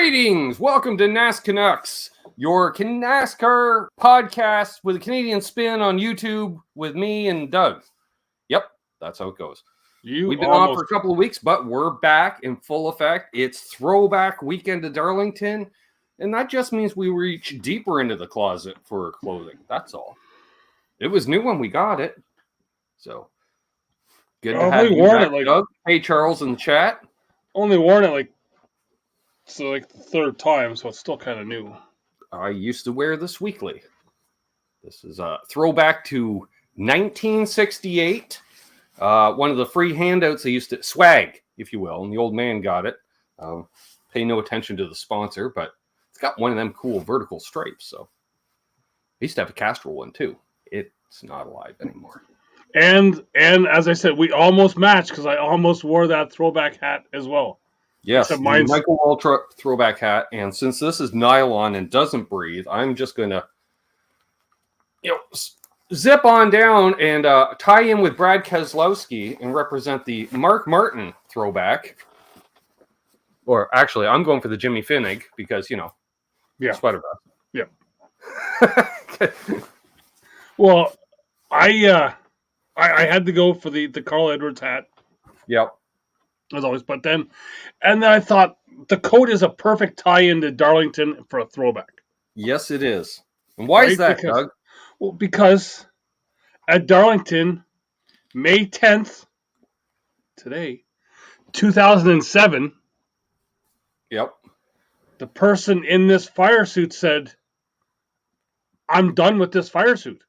Greetings! Welcome to NasCanucks, your NASCAR podcast with a Canadian spin on YouTube with me and Doug. Yep, that's how it goes. We've been on for a couple of weeks, but we're back in full effect. It's Throwback weekend to Darlington, and that just means we reach deeper into the closet for clothing. That's all. It was new when we got it, so good to have you back, Doug. Hey, Charles in the chat. Only worn it the third time, so it's still kind of new. I used to wear this weekly. This is a throwback to 1968. One of the free handouts they used to swag, if you will, and the old man got it. Pay no attention to the sponsor, but it's got one of them cool vertical stripes. So I used to have a Castrol one too. It's not alive anymore. And as I said, we almost matched because I almost wore that throwback hat as well. Yes, Michael Ultra throwback hat. And since this is nylon and doesn't breathe, I'm just going to, zip on down and tie in with Brad Keselowski and represent the Mark Martin throwback. Or actually, I'm going for the Jimmy Finnig because, sweater vest. Yeah. Well, I had to go for the Carl Edwards hat. Yep. As always, and then I thought the coat is a perfect tie-in to Darlington for a throwback. Yes, it is. And why is that, Doug? Well, because at Darlington, May 10th, today, 2007. Yep. The person in this fire suit said, "I'm done with this fire suit."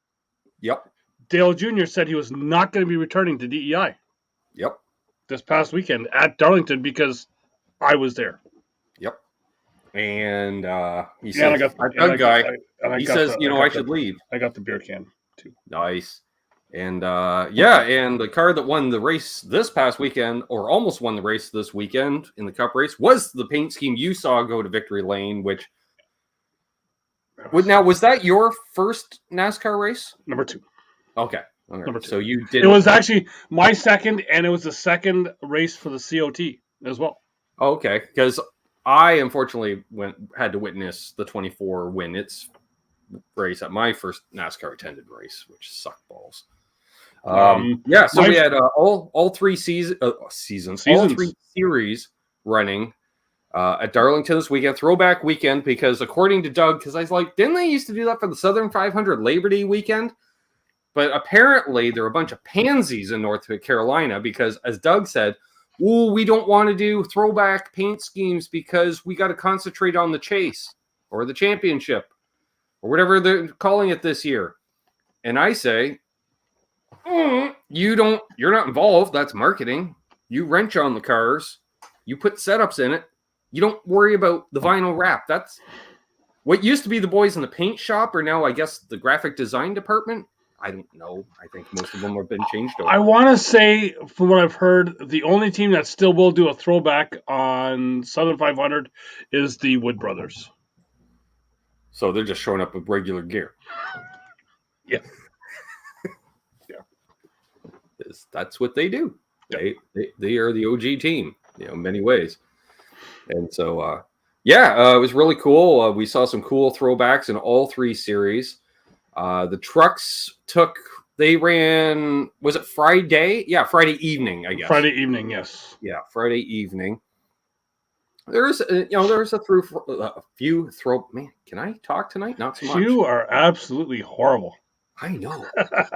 Yep. Dale Jr. said he was not going to be returning to DEI. Yep. This past weekend at Darlington because I was there. Yep. And he said, I should leave. I got the beer can too. Nice. And and the car that won the race this past weekend, or almost won the race this weekend in the Cup race, was the paint scheme you saw go to victory lane, which was that your first NASCAR race? Number 2. Okay. Number 2. So you did. It was actually my second, and it was the second race for the COT as well. Okay, because I unfortunately had to witness the 24 win its race at my first NASCAR attended race, which sucked balls. So we had all three seasons, all three series running at Darlington this weekend, throwback weekend, because according to Doug, because I was like, didn't they used to do that for the Southern 500 Labor Day weekend? But apparently there are a bunch of pansies in North Carolina because, as Doug said, we don't want to do throwback paint schemes because we got to concentrate on the chase or the championship or whatever they're calling it this year. And I say, you're not involved. That's marketing. You wrench on the cars. You put setups in it. You don't worry about the vinyl wrap. That's what used to be the boys in the paint shop are now, I guess, the graphic design department. I don't know. I think most of them have been changed over. I want to say, from what I've heard, the only team that still will do a throwback on Southern 500 is the Wood Brothers. So they're just showing up with regular gear. Yeah. That's what they do. Yeah. They are the OG team, in many ways. And so, it was really cool. We saw some cool throwbacks in all three series. The trucks they ran, was it Friday? Yeah, Friday evening, I guess. Friday evening, yes. Yeah, Friday evening. There's a few man, can I talk tonight? Not so much. You are absolutely horrible. I know.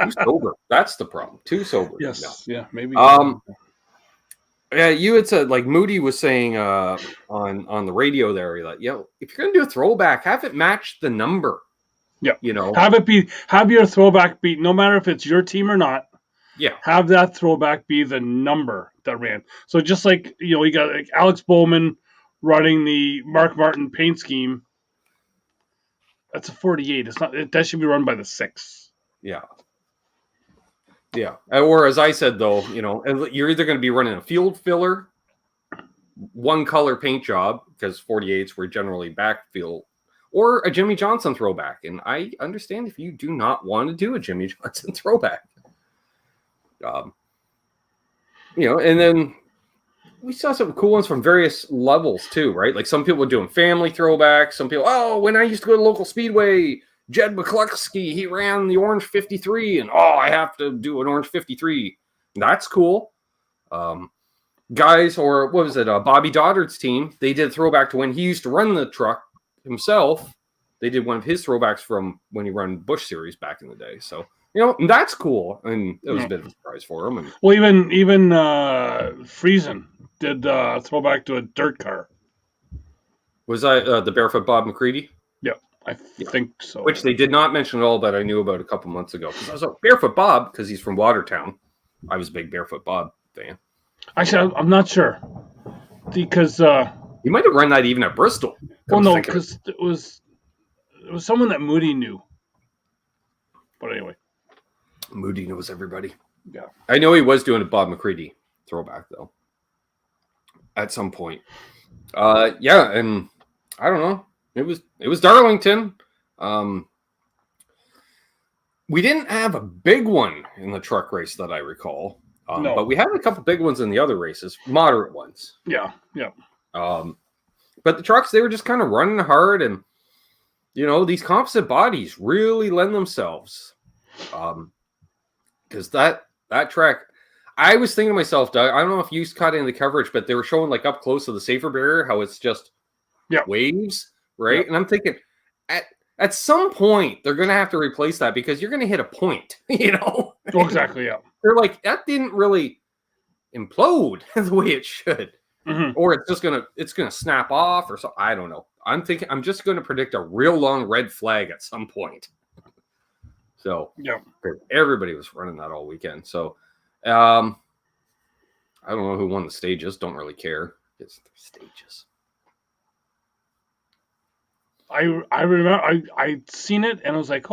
Too sober. That's the problem. Too sober. Yes. No. Yeah, maybe. Yeah, you had said, like Moody was saying on the radio there, like, if you're going to do a throwback, have it match the number. Yeah, have your throwback be, no matter if it's your team or not. Yeah, have that throwback be the number that ran. So just like you got like Alex Bowman running the Mark Martin paint scheme. That's a 48. It's not. That should be run by the 6. Yeah. Yeah. Or as I said though, you're either going to be running a field filler, one color paint job because 48s were generally backfield. Or a Jimmy Johnson throwback. And I understand if you do not want to do a Jimmy Johnson throwback. And then we saw some cool ones from various levels too, right? Like some people were doing family throwbacks. Some people, when I used to go to local speedway, Jed McCluskey, he ran the orange 53, and I have to do an orange 53. That's cool. Guys, or what was it? Bobby Doddard's team. They did throwback to when he used to run the truck himself. They did one of his throwbacks from when he ran Busch Series back in the day. So that's cool, and it was a bit of a surprise for him. And, well, even Friesen did throwback to a dirt car. Was that the Barefoot Bob McCready? Yeah, I think so. Which they did not mention at all, but I knew about a couple months ago. Because I was like, Barefoot Bob, because he's from Watertown. I was a big Barefoot Bob fan. Actually, I'm not sure. Because... he might have run that even at Bristol. Well, no, because it was someone that Moody knew. But anyway. Moody knows everybody. Yeah. I know he was doing a Bob McCready throwback, though. At some point. And I don't know. It was Darlington. We didn't have a big one in the truck race that I recall. No. But we had a couple big ones in the other races, moderate ones. Yeah. But the trucks, they were just kind of running hard, and these composite bodies really lend themselves. Because that track, I was thinking to myself, Doug, I don't know if you caught any of the coverage, but they were showing like up close to the safer barrier how it's just waves, right? Yep. And I'm thinking, at some point they're going to have to replace that because you're going to hit a point, Oh, exactly, yeah. They're like, that didn't really implode the way it should. Mm-hmm. Or it's going to snap off or something. I don't know. I'm just going to predict a real long red flag at some point. So everybody was running that all weekend. So I don't know who won the stages. Don't really care. It's the stages. I remember I'd seen it and I was like,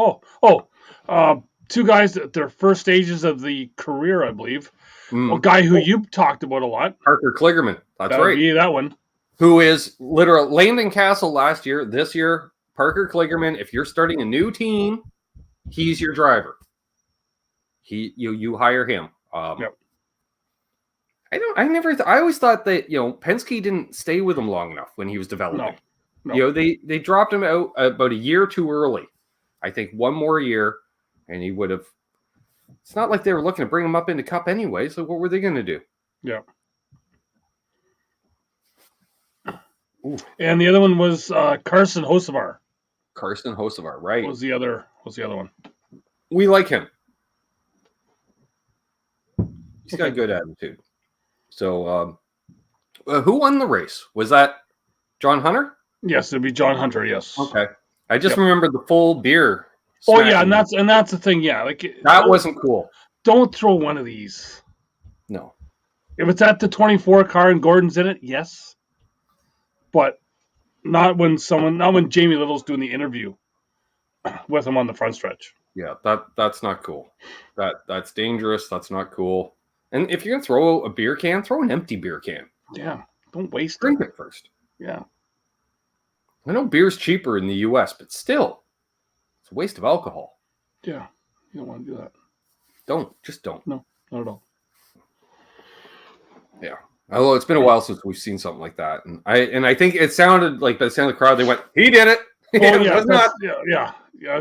two guys at their first stages of the career, I believe. A guy who you talked about a lot. Parker Kligerman. That's right. Be that one. Who is literal Landon Castle last year. This year, Parker Kligerman, if you're starting a new team, he's your driver. You hire him. I always thought that Penske didn't stay with him long enough when he was developing. No. They dropped him out about a year too early. I think one more year, and he would have. It's not like they were looking to bring him up into Cup anyway. So what were they going to do? Yeah. Ooh. And the other one was Carson Hocevar. Carson Hocevar, right? Was the other one? We like him. He's got a good attitude. So, who won the race? Was that John Hunter? Yes, it'd be John Hunter. Yes. Okay. I just remembered the full beer. Oh yeah, and that's the thing. Yeah, like that wasn't cool. Don't throw one of these. No. If it's at the 24 car and Gordon's in it, yes. But not when Jamie Little's doing the interview with him on the front stretch. Yeah, that's not cool. That's dangerous. That's not cool. And if you're gonna throw a beer can, throw an empty beer can. Yeah, don't waste it. Drink it first. Yeah. I know beer's cheaper in the U.S., but still, it's a waste of alcohol. Yeah, you don't want to do that. Just don't. No, not at all. Yeah. Although it's been a while since we've seen something like that, and I think it sounded like by the sound of the crowd, they went, "He did it." Yeah.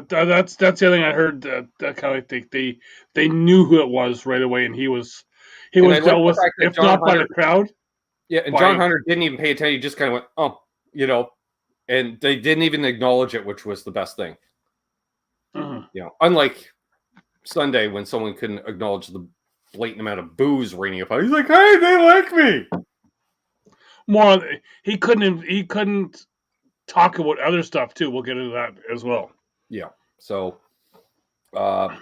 That's the other thing I heard. That kind of like they knew who it was right away, and he was dealt with, if not by the crowd. Yeah, and John Hunter didn't even pay attention. He just kind of went, and they didn't even acknowledge it, which was the best thing. Mm-hmm. Unlike Sunday when someone couldn't acknowledge the blatant amount of booze raining upon. He's like, "Hey, they like me." More, he couldn't talk about other stuff too. We'll get into that as well. Yeah. So, John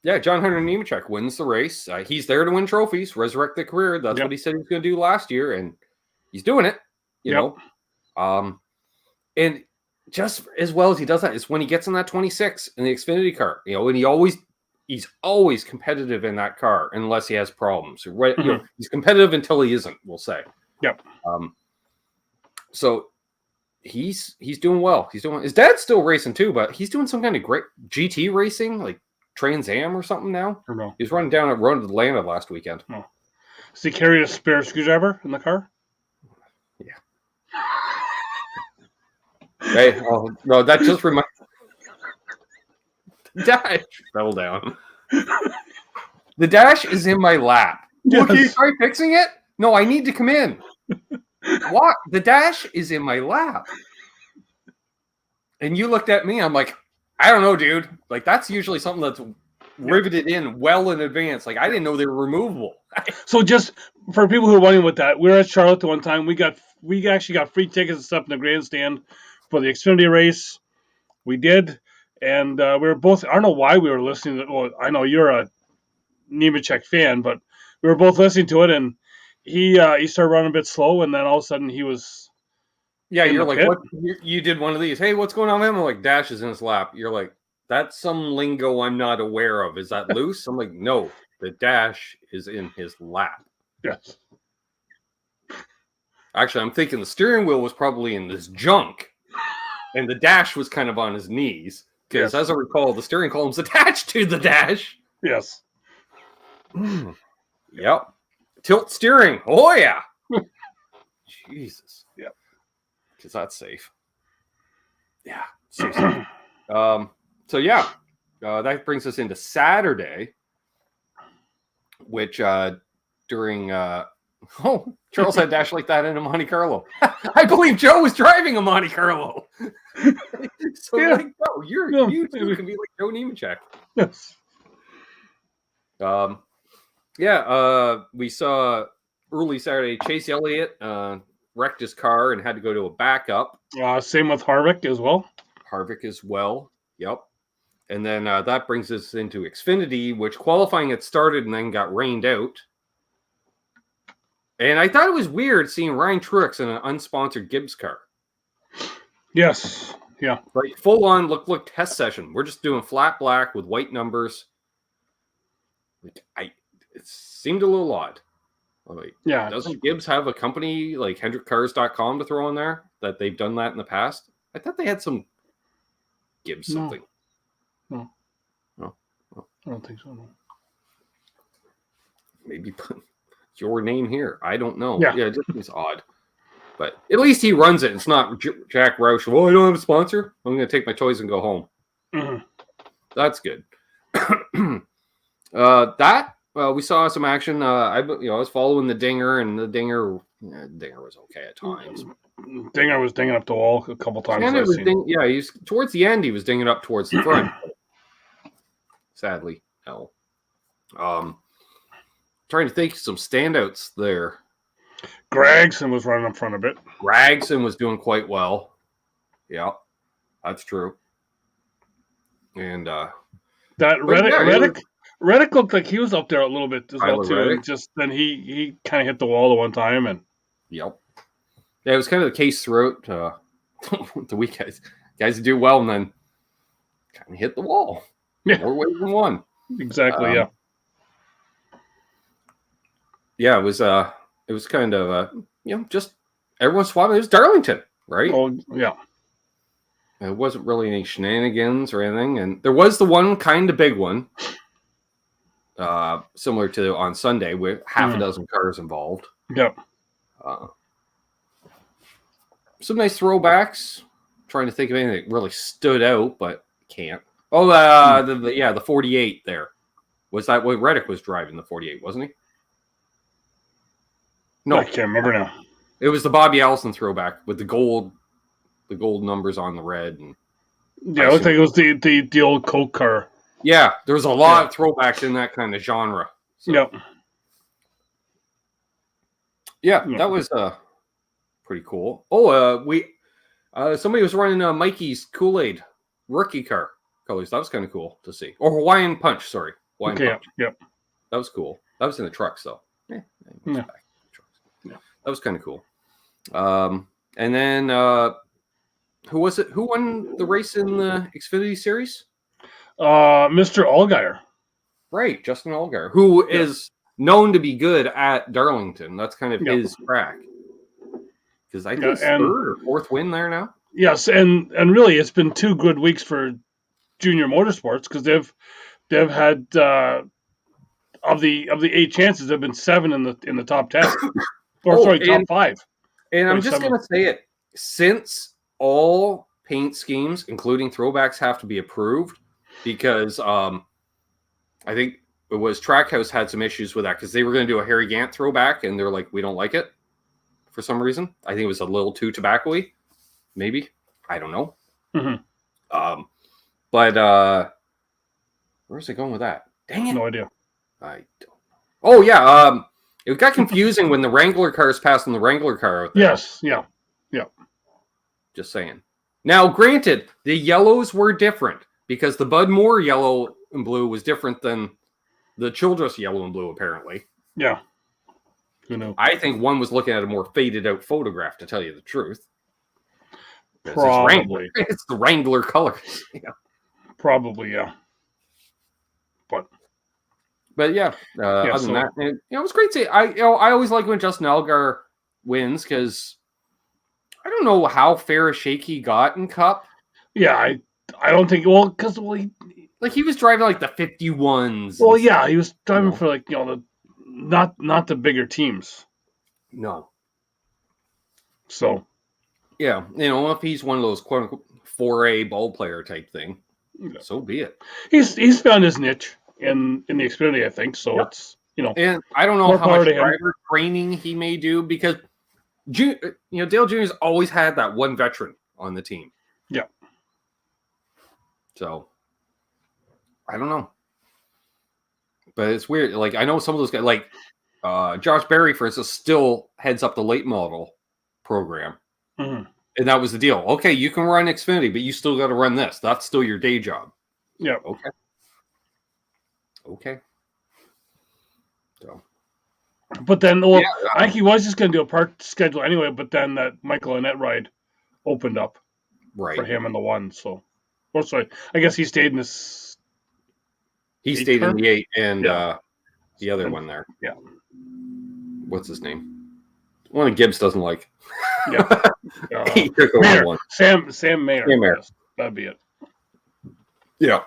Hunter Nemechek wins the race. He's there to win trophies, resurrect the career. That's what he said he was going to do last year, and he's doing it. You know, and just as well as he does that is when he gets in that 26 in the Xfinity car. And he's always competitive in that car unless he has problems. Mm-hmm. He's competitive until he isn't. We'll say. Yep. So he's doing well. His dad's still racing too, but he's doing some kind of great GT racing, like Trans Am or something now. Or no. He was running down at Road to Atlanta last weekend. No. Does he carry a spare screwdriver in the car? Yeah. Hey, oh, no, that just reminds. Dash fell down. The dash is in my lap. Yes. Look, can you try fixing it? No, I need to come in. What? The dash is in my lap. And you looked at me. I'm like, I don't know, dude. Like, that's usually something that's riveted in well in advance. Like, I didn't know they were removable. So just for people who are wondering what that, we were at Charlotte the one time. We actually got free tickets and stuff in the grandstand for the Xfinity race. We did, and we were both. I don't know why we were listening to. Well, I know you're a Nemechek fan, but we were both listening to it, and he started running a bit slow, and then all of a sudden he was. Yeah, in you're the like, pit. what? You did one of these. Hey, what's going on, man? I'm like, dash is in his lap. You're like, that's some lingo I'm not aware of. Is that loose? I'm like, no, the dash is in his lap. Yes. Actually, I'm thinking the steering wheel was probably in this junk, and the dash was kind of on his knees. Because as I recall, the steering column's attached to the dash. Yes. Yep. Tilt steering. Oh, yeah. Jesus. Yep. Because that's safe. Yeah. So safe. So, yeah. That brings us into Saturday, which during... Charles had dash like that in a Monte Carlo. I believe Joe was driving a Monte Carlo. So, Yeah. like, oh, you two can be like Joe Nemechek. Yes. We saw early Saturday Chase Elliott wrecked his car and had to go to a backup. Same with Harvick as well. Harvick as well. Yep. And then that brings us into Xfinity, which qualifying had started and then got rained out. And I thought it was weird seeing Ryan Truex in an unsponsored Gibbs car. Yes. Yeah. Like full on look test session. We're just doing flat black with white numbers. It seemed a little odd. Like, Yeah. Doesn't Gibbs have a company like HendrickCars.com to throw in there that they've done that in the past? I thought they had some Gibbs something. No. No. I don't think so. No. Maybe put your name here. I don't know. Yeah. It just seems odd. But at least he runs it. It's not Jack Roush. Well, I don't have a sponsor. I'm going to take my toys and go home. Mm-hmm. That's good. We saw some action. I was following the Dinger, and the Dinger was okay at times. Dinger was dinging up the wall a couple times. He's towards the end. He was dinging up towards the front. Sadly, no. Trying to think of some standouts there. Gregson was running up front a bit. Gregson was doing quite well. Yeah, that's true. And Reddick looked like he was up there a little bit as well too. And just then he kind of hit the wall the one time and. Yep. Yeah, it was kind of the case throughout the week. Guys do well and then kind of hit the wall. Yeah. More ways than one. Exactly. Yeah. Yeah, it was kind of just everyone swapping. It was Darlington, right? Oh yeah. It wasn't really any shenanigans or anything, and there was the one kind of big one, similar to on Sunday with half a dozen cars involved. Yep. Some nice throwbacks. Trying to think of anything that really stood out, but can't. Oh, the 48 there. Was that what Reddick was driving? The 48, wasn't he? No, I can't remember now. It was the Bobby Allison throwback with the gold numbers on the red. And yeah, I think it was the old Coke car. Yeah, there was a lot of throwbacks in that kind of genre. So. Yep. Yeah, that was pretty cool. Oh, somebody was running Mikey's Kool-Aid rookie car colors. That was kind of cool to see. Or Hawaiian Punch, sorry. Punch. Yep. That was cool. That was in the trucks, though. Yeah. That was kind of cool. And then who was it? Who won the race in the Xfinity Series? Mr. Allgaier. Right, Justin Allgaier, who is known to be good at Darlington. That's kind of his track. Because I think it's third or fourth win there now. Yes, and really it's been 2 good weeks for Junior Motorsports because they've had of the 8 chances, there've been 7 in the top 10. Top 5. And I'm just gonna say it, since all paint schemes, including throwbacks, have to be approved, because I think it was Trackhouse had some issues with that because they were going to do a Harry Gant throwback and they're like, we don't like it for some reason. I think it was a little too tobacco-y, maybe. I don't know. Mm-hmm. But where's it going with that? Dang it! No idea. I don't. Oh yeah. It got confusing when the Wrangler cars passed on the Wrangler car out there. Yes. Yeah. Just saying. Now, granted, the yellows were different because the Bud Moore yellow and blue was different than the Childress yellow and blue, apparently. Yeah. Who knows? I think one was looking at a more faded out photograph, to tell you the truth. Probably. It's the Wrangler colors. Yeah. Probably, yeah. But yeah, other than that, it was great to see. I always like when Justin Allgaier wins because I don't know how fair a shake he got in Cup. Yeah, I don't think because he was driving like the 51s. Well, yeah, he was driving for like the not the bigger teams. No. So. Yeah, if he's one of those quote unquote 4A ball player type thing, so be it. He's found his niche in the Xfinity, I think. So it's and I don't know how much driver training he may do because Dale Jr.'s always had that one veteran on the team. Yeah. So I don't know, but it's weird. Like I know some of those guys, like Josh Berry, for instance, still heads up the late model program. Mm-hmm. And that was the deal. Okay, you can run Xfinity, but you still got to run this. That's still your day job. Yeah. Okay. So. But then, I think he was just going to do a part schedule anyway, but then that Michael Annett ride opened up for him in the 1. So, sorry, I guess he stayed in this. He stayed in the 8 and the other one there. Yeah. What's his name? One that Gibbs doesn't like. Yeah. He took over one. Sam Mayer. Yes, that'd be it. Yeah.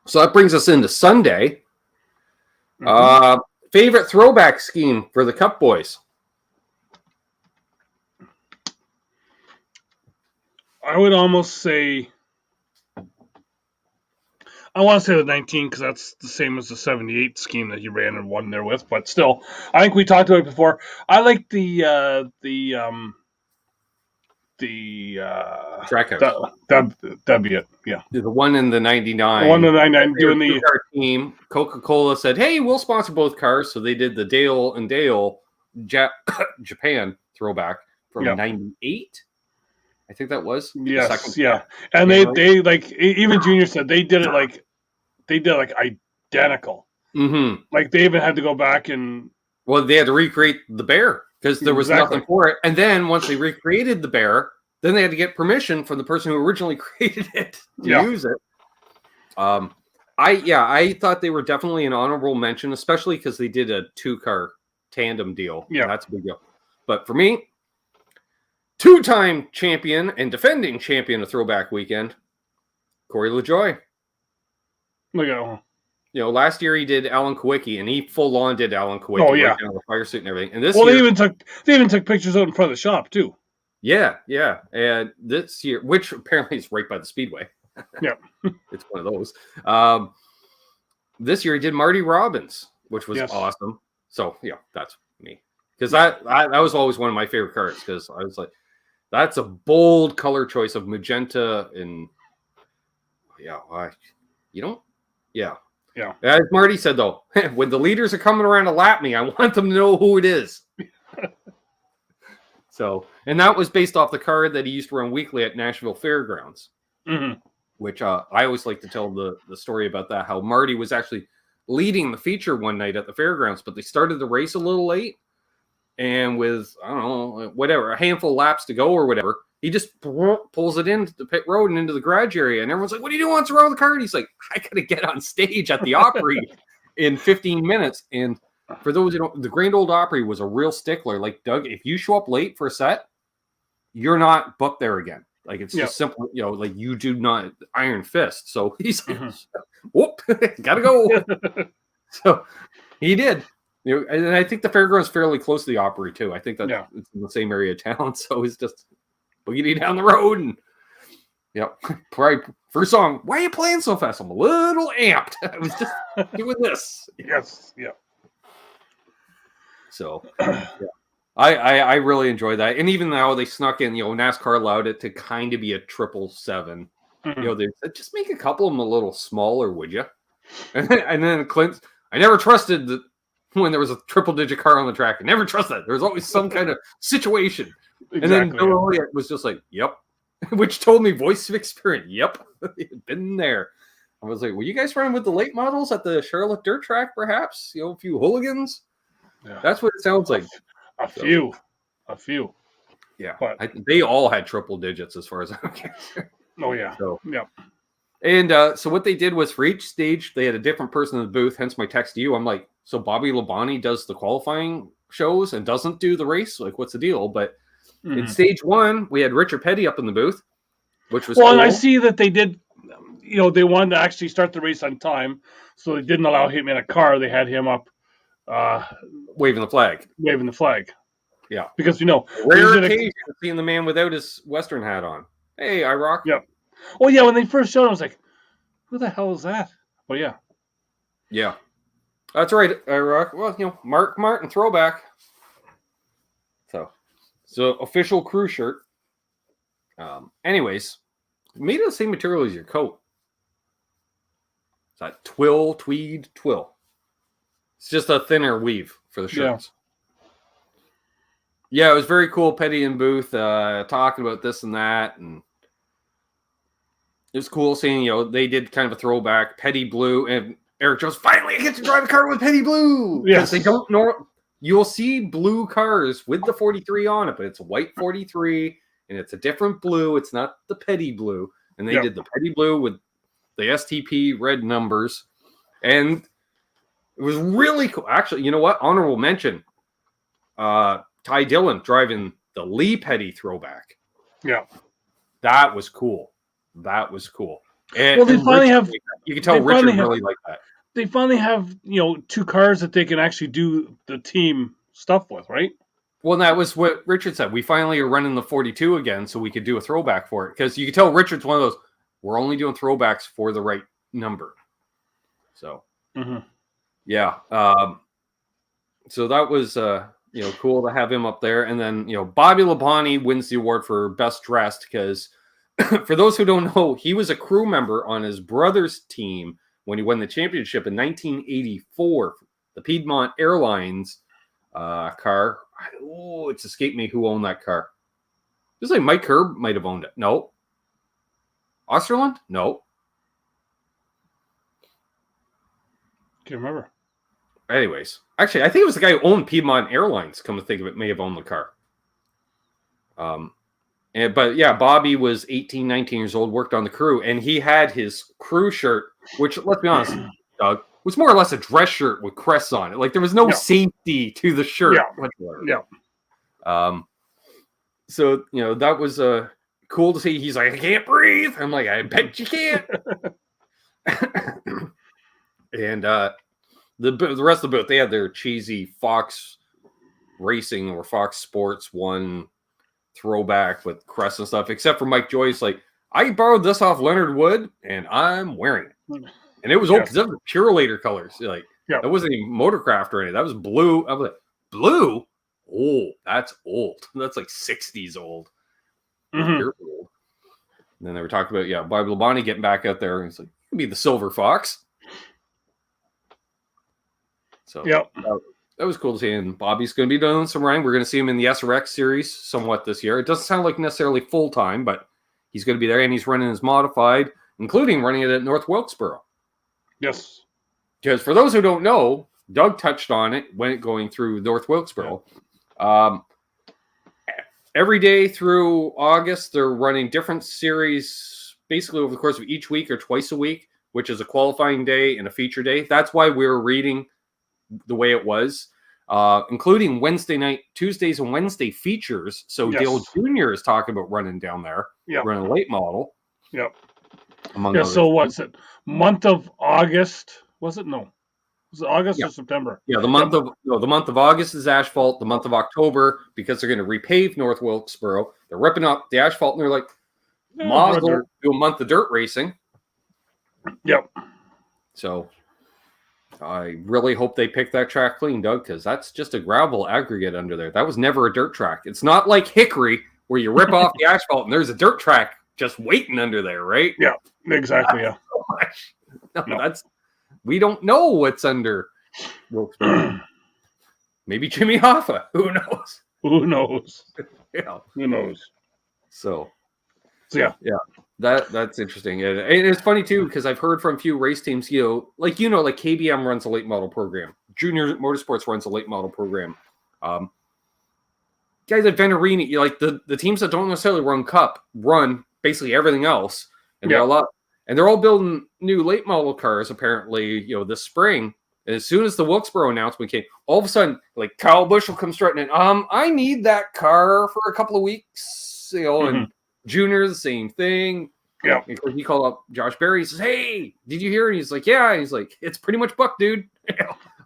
So that brings us into Sunday. Mm-hmm. Favorite throwback scheme for the Cup boys? I would almost say, I want to say the 19 because that's the same as the 78 scheme that he ran and won there with. But still, I think we talked about it before. I like the Trackhouse. That'd be it. Yeah. The one in the 99. The one in the 99 doing the car team. Coca-Cola said, "Hey, we'll sponsor both cars." So they did the Dale and Dale Japan throwback from 98. I think that was. Yes. Yeah. And they like even Junior said they did it identical. Mm-hmm. Like they even had to go back and. Well, they had to recreate the bear because there was nothing for it. And then once they recreated the bear, then they had to get permission from the person who originally created it to use it. I thought they were definitely an honorable mention, especially because they did a 2-car tandem deal. Yeah, that's a big deal. But for me, 2-time champion and defending champion of Throwback Weekend, Corey LaJoie. Look at him. Last year he did Alan Kawicki, and he full on did Alan Kawicki. Oh yeah, right down the fire suit and everything. And this year, they even took pictures out in front of the shop too. Yeah. And this year, which apparently is right by the Speedway. Yeah, it's one of those. This year he did Marty Robbins, which was awesome. So yeah, that's me because that was always one of my favorite cars because I was like, that's a bold color choice of magenta and Yeah. As Marty said, though, when the leaders are coming around to lap me, I want them to know who it is. So, and that was based off the car that he used to run weekly at Nashville Fairgrounds, which I always like to tell the story about that, how Marty was actually leading the feature one night at the fairgrounds, but they started the race a little late. And with, I don't know, whatever, a handful of laps to go or whatever, he just pulls it into the pit road and into the garage area. And everyone's like, "What are you doing? What's wrong with the car?" And he's like, "I got to get on stage at the Opry in 15 minutes. And for those who don't, the Grand Ole Opry was a real stickler. Like, Doug, if you show up late for a set, you're not booked there again. Like, it's just simple, like you do not iron fist. So he's like, "Whoop, got to go." So he did. And I think the fairground's fairly close to the Opry too. I think that it's in the same area of town, so he's just boogieing down the road and probably first song. Why are you playing so fast? I'm a little amped. I was just doing this. Yes, yeah. So I really enjoyed that, and even though they snuck in, NASCAR allowed it to kind of be a 777. Mm-hmm. They said, just make a couple of them a little smaller, would you? And then Clint, I never trusted that when there was a triple-digit car on the track. I never trusted that. There was always some kind of situation. Exactly. And then Bill Elliott was just like, yep. Which told me voice of experience. Yep. Been there. I was like, were you guys running with the late models at the Charlotte dirt track, perhaps? A few hooligans? Yeah. That's what it sounds like. A few. Yeah. But they all had triple digits as far as I'm concerned. Oh, yeah. So, yeah. And so what they did was for each stage, they had a different person in the booth, hence my text to you. I'm like, so Bobby Labonte does the qualifying shows and doesn't do the race? Like, what's the deal? But in stage 1, we had Richard Petty up in the booth, which was cool. And I see that they did, they wanted to actually start the race on time, so they didn't allow him in a car. They had him up waving the flag. Yeah. Because, rare occasion of seeing the man without his Western hat on. Hey, iRock. Yeah. Oh, yeah, when they first showed him, I was like, who the hell is that? Well, yeah. Yeah. That's right, iRock. Well, Mark Martin throwback. So official crew shirt. Anyways, made of the same material as your coat. It's that tweed twill. It's just a thinner weave for the shirts. Yeah, it was very cool. Petty and Booth talking about this and that, and it was cool seeing, they did kind of a throwback. Petty Blue and Eric Jones, finally I get to drive a car with Petty Blue. Yes. They don't know. You'll see blue cars with the 43 on it, but it's a white 43 and it's a different blue. It's not the Petty Blue. And they did the Petty Blue with the STP red numbers. And it was really cool. Actually, you know what? Honorable mention. Ty Dillon driving the Lee Petty throwback. Yeah. That was cool. And, they finally have. You can tell Richard really liked that. They finally have, 2 cars that they can actually do the team stuff with, right? Well, that was what Richard said. We finally are running the 42 again, so we could do a throwback for it. Because you can tell Richard's one of those, we're only doing throwbacks for the right number. So, yeah. So that was, cool to have him up there. And then, Bobby Labonte wins the award for best dressed because for those who don't know, he was a crew member on his brother's team when he won the championship in 1984, the Piedmont Airlines car. Oh, it's escaped me who owned that car. Just like Mike Herb might have owned it. No. Osterland? No. Can't remember. Anyways, actually, I think it was the guy who owned Piedmont Airlines, come to think of it, may have owned the car. But yeah, Bobby was 18, 19 years old, worked on the crew, and he had his crew shirt, which, let's be honest, Doug, was more or less a dress shirt with crests on it. Like, there was no safety to the shirt whatsoever. Yeah. So, that was cool to see. He's like, I can't breathe. I'm like, I bet you can't. And the rest of the boat, they had their cheesy Fox Racing or Fox Sports 1 throwback with crests and stuff, except for Mike Joyce. Like, I borrowed this off Leonard Wood and I'm wearing it, and it was old because that was Purelator colors. Like, that wasn't even Motorcraft or anything. That was blue. I was like, blue? Oh, that's old. That's like 60s old. Old. And then they were talking about Bobby Labonte getting back out there, and he's like, you can be the Silver Fox. So that was cool to see. And Bobby's going to be doing some running. We're going to see him in the SRX series somewhat this year. It doesn't sound like necessarily full time, but he's going to be there, and he's running his modified, including running it at North Wilkesboro. Yes. Because for those who don't know, Doug touched on it when going through North Wilkesboro. Every day through August, they're running different series, basically over the course of each week or twice a week, which is a qualifying day and a feature day. That's why we're reading the way it was, including Wednesday night, Tuesdays and Wednesday features. So Dale Jr. is talking about running down there, running a late model. So what's it? Month of August, was it? No. Was it August or September? Yeah, the month of August is asphalt. The month of October, because they're going to repave North Wilkesboro, they're ripping up the asphalt, and they're like, Mazel, do a month of dirt racing. Yep. So I really hope they pick that track clean, Doug, because that's just a gravel aggregate under there. That was never a dirt track. It's not like Hickory where you rip off the asphalt and there's a dirt track just waiting under there, right? Yeah, exactly. Not so much. No, we don't know what's under Wilkesboro. Maybe Jimmy Hoffa. Who knows? Who knows? Yeah. Who knows? So yeah. That's interesting. And it's funny too, because I've heard from a few race teams, like KBM runs a late model program. Junior Motorsports runs a late model program. Guys at Venerini, like the teams that don't necessarily run Cup run basically everything else. And they're all building new late model cars apparently, this spring. And as soon as the Wilkesboro announcement came, all of a sudden, like Kyle Busch will come strutting in. I need that car for a couple of weeks, and Junior, the same thing. Yeah. He called up Josh Berry. He says, "Hey, did you hear?" And he's like, "Yeah." And he's like, "It's pretty much booked, dude.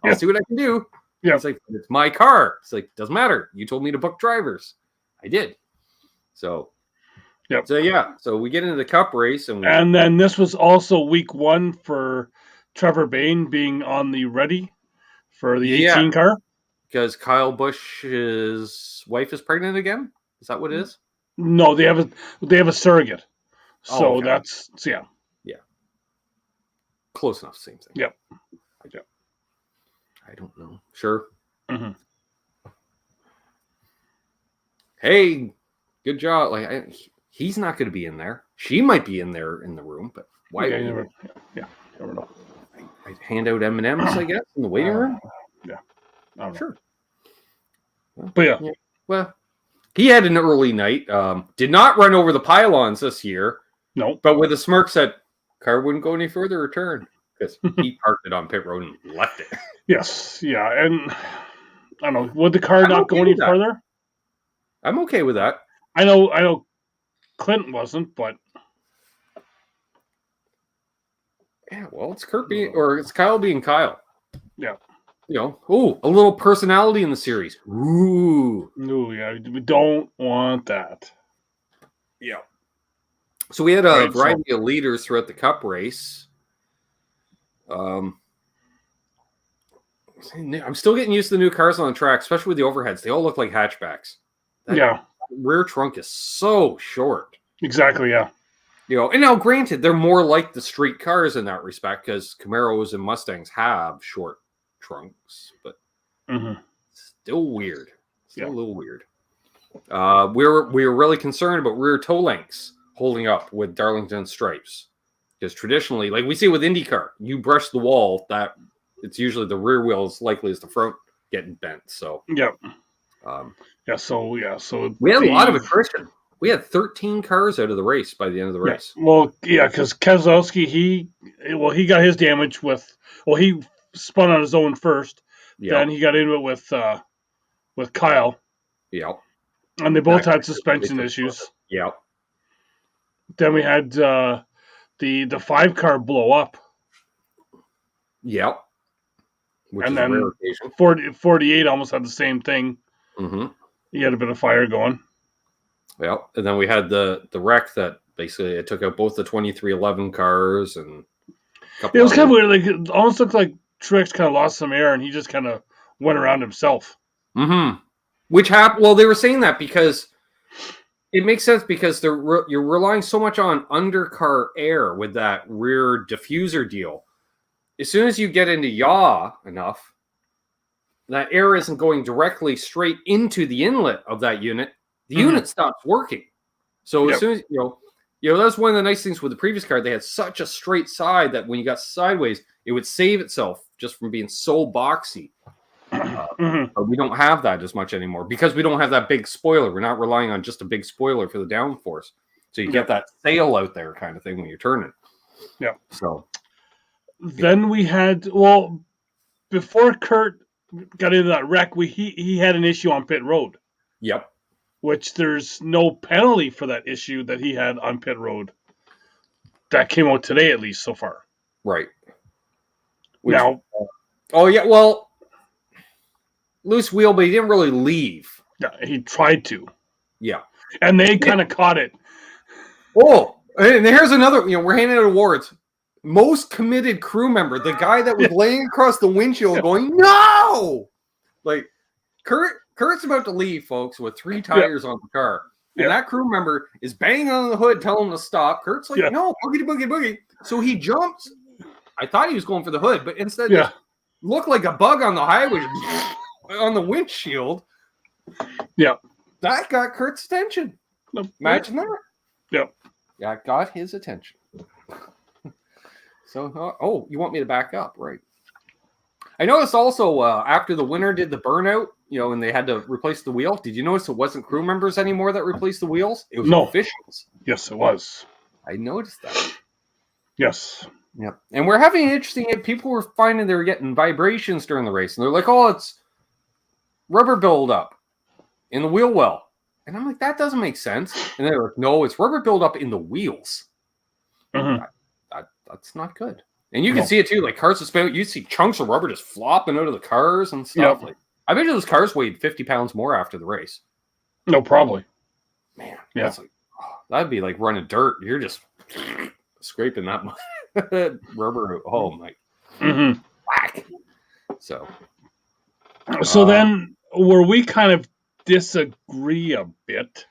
I'll see what I can do." Yeah. It's like, "It's my car." It's like, "Doesn't matter. You told me to book drivers. I did." So, So we get into the Cup race, and then this was also week 1 for Trevor Bayne being on the ready for the 18 car. Because Kyle Busch's wife is pregnant again. Is that what it is? No, they have a surrogate. So that's Yeah. Close enough, same thing. Yep. I don't know. Sure. Mm-hmm. Hey, good job. Like he's not going to be in there. She might be in there in the room, but why? Never know. I hand out M&Ms, I guess, in the waiting room. Yeah. Sure. But well, he had an early night. Did not run over the pylons this year. No. But with a smirk said, car wouldn't go any further return because he parked it on pit road and left it. Yes. Yeah. And I don't know. Would the car not go any further? I'm okay with that. I know Clint wasn't, but yeah, well, it's it's Kyle being Kyle. Yeah. A little personality in the series. Ooh. No, yeah, we don't want that. Yeah. So we had a variety of leaders throughout the Cup race. I'm still getting used to the new cars on the track, especially with the overheads. They all look like hatchbacks. That rear trunk is so short. Exactly, yeah. And now granted, they're more like the street cars in that respect because Camaros and Mustangs have short trunks, but still weird. Still a little weird. We were really concerned about rear toe lengths holding up with Darlington stripes because traditionally, like we see with IndyCar, you brush the wall, that it's usually the rear wheel as likely as the front getting bent. So So we had a lot of attrition. We had 13 cars out of the race by the end of the race. Well, because Keselowski, he got his damage he spun on his own first. Then he got into it with Kyle. Yeah. And they both had suspension issues. Yeah. Then we had the 5 car blow up. Yeah. Which and is then a rare occasion. 48 almost had the same thing. Mm-hmm. He had a bit of fire going. Yeah. And then we had the wreck that basically it took out both the 2311 cars and it was kind of weird. Like it almost looked like Truex kind of lost some air and he just kind of went around himself. Mm-hmm. Which happened. Well, they were saying that because it makes sense because you're relying so much on undercar air with that rear diffuser deal. As soon as you get into yaw enough, that air isn't going directly straight into the inlet of that unit. The unit stops working. So as soon as that's one of the nice things with the previous car. They had such a straight side that when you got sideways, it would save itself just from being so boxy. But we don't have that as much anymore because we don't have that big spoiler. We're not relying on just a big spoiler for the downforce. So you get that sail out there kind of thing when you're turning. Yeah. So then we had before Kurt got into that wreck, he had an issue on pit road. Yep. Which there's no penalty for that issue that he had on pit road. That came out today, at least so far. Right. Oh yeah, well, loose wheel, but he didn't really leave. Yeah, he tried to. Yeah, and they kind of caught it. Oh, and here's another. We're handing out awards. Most committed crew member, the guy that was laying across the windshield, going no, like Kurt's about to leave, folks, with 3 tires on the car. And that crew member is banging on the hood, telling him to stop. Kurt's like, no, boogie, boogie, boogie. So he jumps. I thought he was going for the hood, but instead just looked like a bug on the highway on the windshield. Yeah. That got Kurt's attention. Imagine that. Yep. Yeah, got his attention. So, you want me to back up, right? I noticed also after the winner did the burnout, and they had to replace the wheel. Did you notice it wasn't crew members anymore that replaced the wheels? It was officials. Yes, it was. I noticed that. Yes. Yep. And we're having an interesting. People were finding they were getting vibrations during the race, and they're like, "Oh, it's rubber buildup in the wheel well." And I'm like, "That doesn't make sense." And they're like, "No, it's rubber buildup in the wheels." Mm-hmm. That's not good. And you can see it too, like cars suspended. You see chunks of rubber just flopping out of the cars and stuff. Yep. Like, I bet those cars weighed 50 pounds more after the race. No, probably. Man, that's like, that'd be like running dirt. You're just scraping that rubber home, like whack. So then, where we kind of disagree a bit.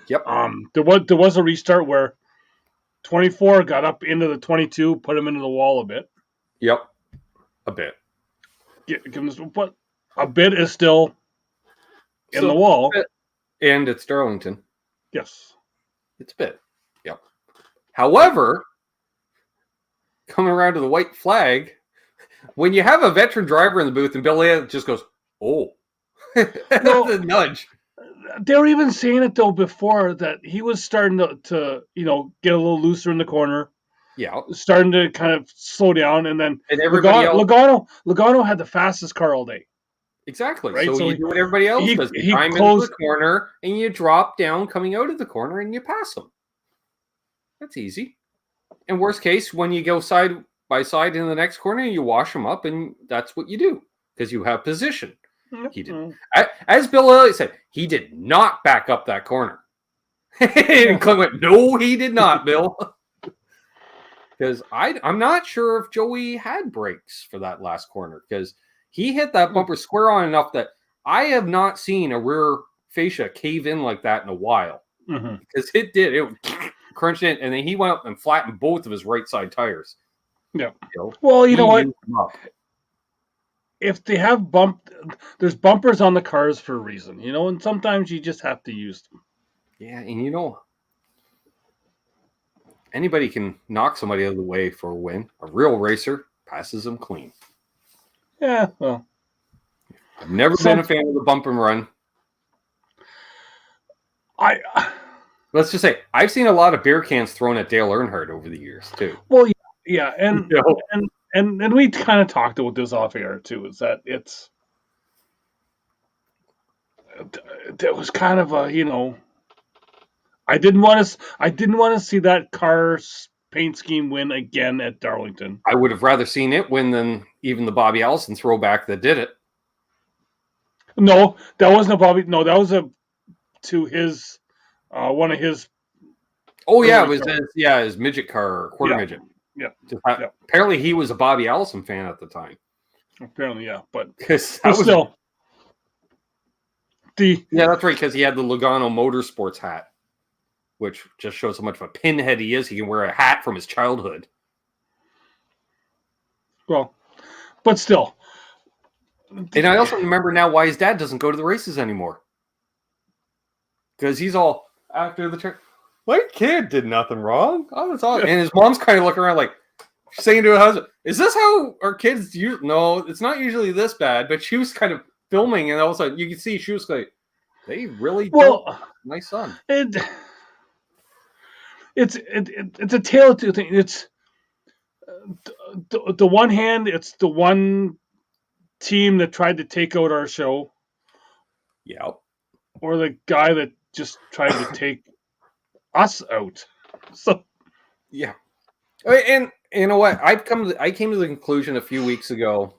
Yep. There was a restart where 24 got up into the 22, put him into the wall a bit. Yep. A bit. But a bit is still in the wall. And it's Darlington. Yes. It's a bit. Yep. However, coming around to the white flag, when you have a veteran driver in the booth and Billy just goes, oh. That's a nudge. They were even saying it though before that he was starting to get a little looser in the corner. Yeah, starting to kind of slow down, and then Logano had the fastest car all day. Exactly. Right? So you do what everybody else does. You climb into the corner and you drop down coming out of the corner and you pass them. That's easy. And worst case, when you go side by side in the next corner, you wash them up, and that's what you do because you have position. He did. As Bill Elliott said, he did not back up that corner. And Clint went, no, he did not, Bill. Because I'm not sure if Joey had brakes for that last corner because he hit that bumper square on enough that I have not seen a rear fascia cave in like that in a while. Because it did. It crunched in, and then he went up and flattened both of his right side tires. Yeah. Well, you know what? If they have there's bumpers on the cars for a reason, and sometimes you just have to use them. Yeah, and anybody can knock somebody out of the way for a win. A real racer passes them clean. Yeah, well. I've never been a fan of the bump and run. Let's just say, I've seen a lot of beer cans thrown at Dale Earnhardt over the years, too. Well, yeah, and And we kind of talked about this off air too. Is that it was kind of a I didn't want to see that car's paint scheme win again at Darlington. I would have rather seen it win than even the Bobby Allison throwback that did it. No, that wasn't a Bobby. No, that was to his one of his. Oh yeah, it was his midget car, quarter midget. Yeah. Apparently, he was a Bobby Allison fan at the time. Apparently, yeah, but that's right. Because he had the Logano Motorsports hat, which just shows how much of a pinhead he is. He can wear a hat from his childhood. Well, but still. And I also remember now why his dad doesn't go to the races anymore. Because he's all after the turn. My kid did nothing wrong. And his mom's kind of looking around like, saying to her husband, is this how our kids use? No, it's not usually this bad. But she was kind of filming, and all of a sudden you could see she was like, they really don't. My son. It's a tale of two things. It's the one hand, it's the one team that tried to take out our show. Yeah. Or the guy that just tried to take us out. So yeah. And you know what? I came to the conclusion a few weeks ago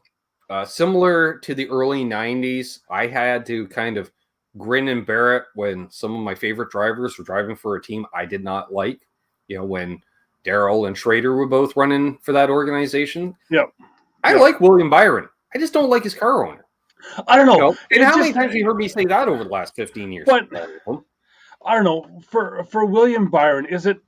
Similar to the early 90s, I had to kind of grin and bear it when some of my favorite drivers were driving for a team I did not like. When Darrell and Schrader were both running for that organization. Yep. I like William Byron. I just don't like his car owner. I don't know. And how many times have you heard me say that over the last 15 years? But I don't know. For William Byron, is it?